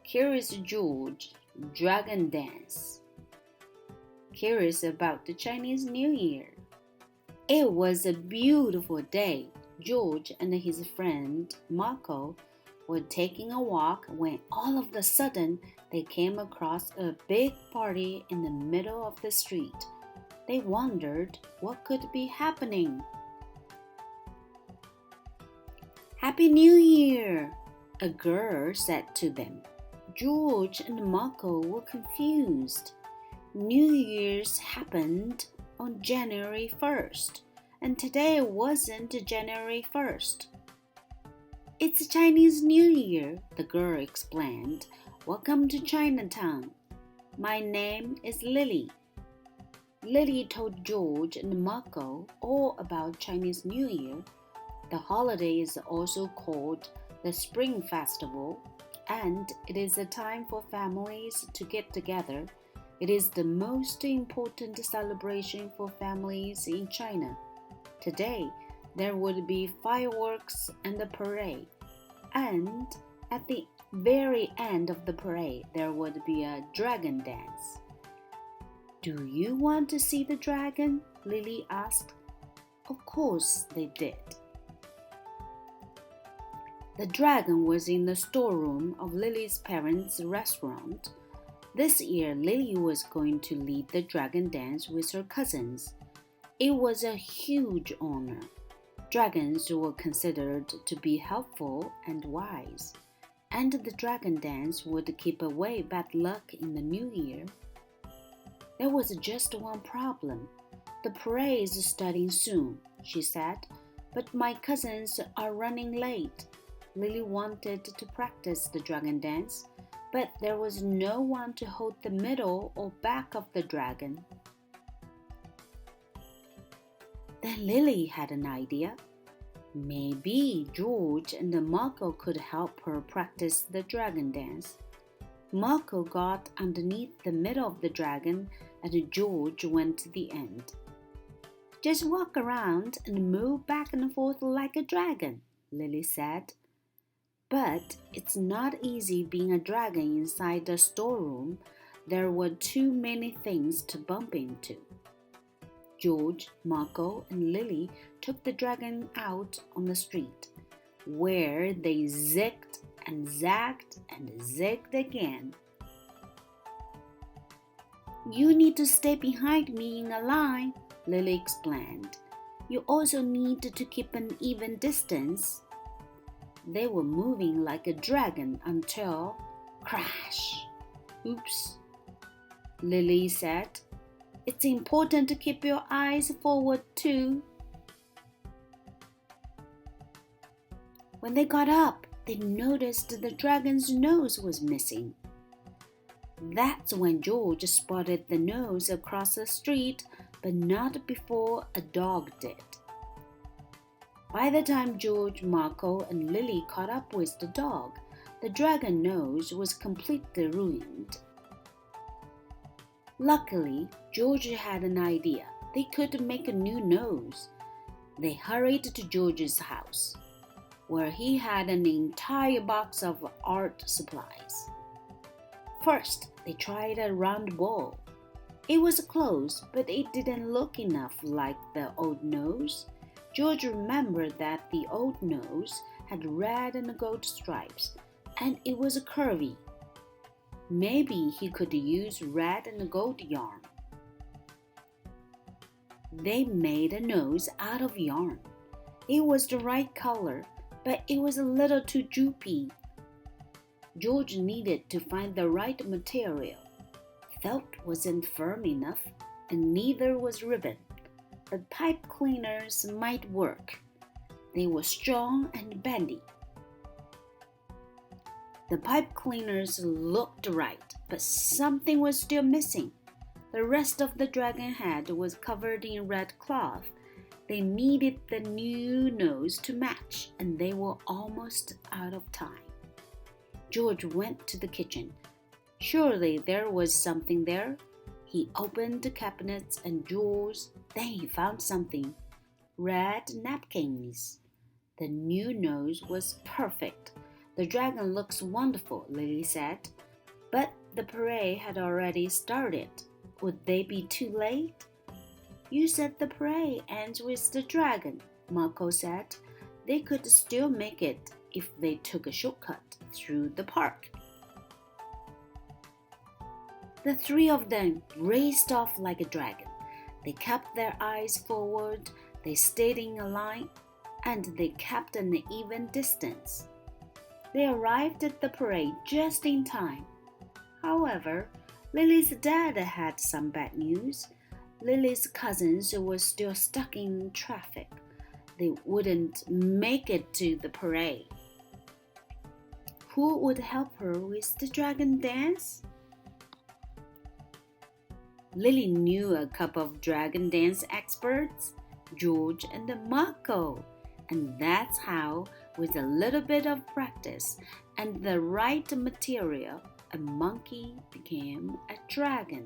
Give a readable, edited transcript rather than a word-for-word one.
Curious George, Dragon Dance. Curious about the Chinese New Year. It was a beautiful day. George and his friend Marco were taking a walk when all of a sudden they came across a big party in the middle of the street. They wondered what could be happening. Happy New Year, a girl said to them. George and Marco were confused. New Year's happened on January 1st, and today wasn't January 1st. It's Chinese New Year, the girl explained. Welcome to Chinatown. My name is Lily. Lily told George and Marco all about Chinese New Year. The holiday is also called the Spring Festival, and it is a time for families to get together. It is the most important celebration for families in China. Today, there would be fireworks and a parade, and at the very end of the parade, there would be a dragon dance. Do you want to see the dragon? Lily asked. Of course they did. The dragon was in the storeroom of Lily's parents' restaurant. This year, Lily was going to lead the dragon dance with her cousins. It was a huge honor. Dragons were considered to be helpful and wise, and the dragon dance would keep away bad luck in the new year. There was just one problem. The parade is starting soon, she said, but my cousins are running late. Lily wanted to practice the dragon dance, but there was no one to hold the middle or back of the dragon. Then Lily had an idea. Maybe George and Marco could help her practice the dragon dance. Marco got underneath the middle of the dragon and George went to the end. Just walk around and move back and forth like a dragon, Lily said. But it's not easy being a dragon inside the storeroom. There were too many things to bump into. George, Marco, and Lily took the dragon out on the street, where they zigged and zagged and zigged again. You need to stay behind me in a line, Lily explained. You also need to keep an even distance. They were moving like a dragon until crash. Oops, Lily said. It's important to keep your eyes forward too. When they got up, they noticed the dragon's nose was missing. That's when George spotted the nose across the street, but not before a dog did. By the time George, Marco, and Lily caught up with the dog, the dragon nose was completely ruined. Luckily, George had an idea. They could make a new nose. They hurried to George's house, where he had an entire box of art supplies. First, they tried a round ball. It was close, but it didn't look enough like the old nose. George remembered that the old nose had red and gold stripes, and it was curvy. Maybe he could use red and gold yarn. They made a nose out of yarn. It was the right color, but it was a little too droopy. George needed to find the right material. Felt wasn't firm enough, and neither was ribbon. But pipe cleaners might work. They were strong and bendy. The pipe cleaners looked right, but something was still missing. The rest of the dragon head was covered in red cloth. They needed the new nose to match, and they were almost out of time. George went to the kitchen. Surely there was something there. He opened the cabinets and drawers. Then he found something. Red napkins. The new nose was perfect. The dragon looks wonderful, Lily said. But the parade had already started. Would they be too late? You said the parade ends with the dragon, Marco said. They could still make it if they took a shortcut through the park. The three of them raced off like a dragon. They kept their eyes forward, they stayed in a line, and they kept an even distance. They arrived at the parade just in time. However, Lily's dad had some bad news. Lily's cousins were still stuck in traffic. They wouldn't make it to the parade. Who would help her with the dragon dance? Lily knew a couple of dragon dance experts, George and Marco, and that's how, with a little bit of practice and the right material, a monkey became a dragon.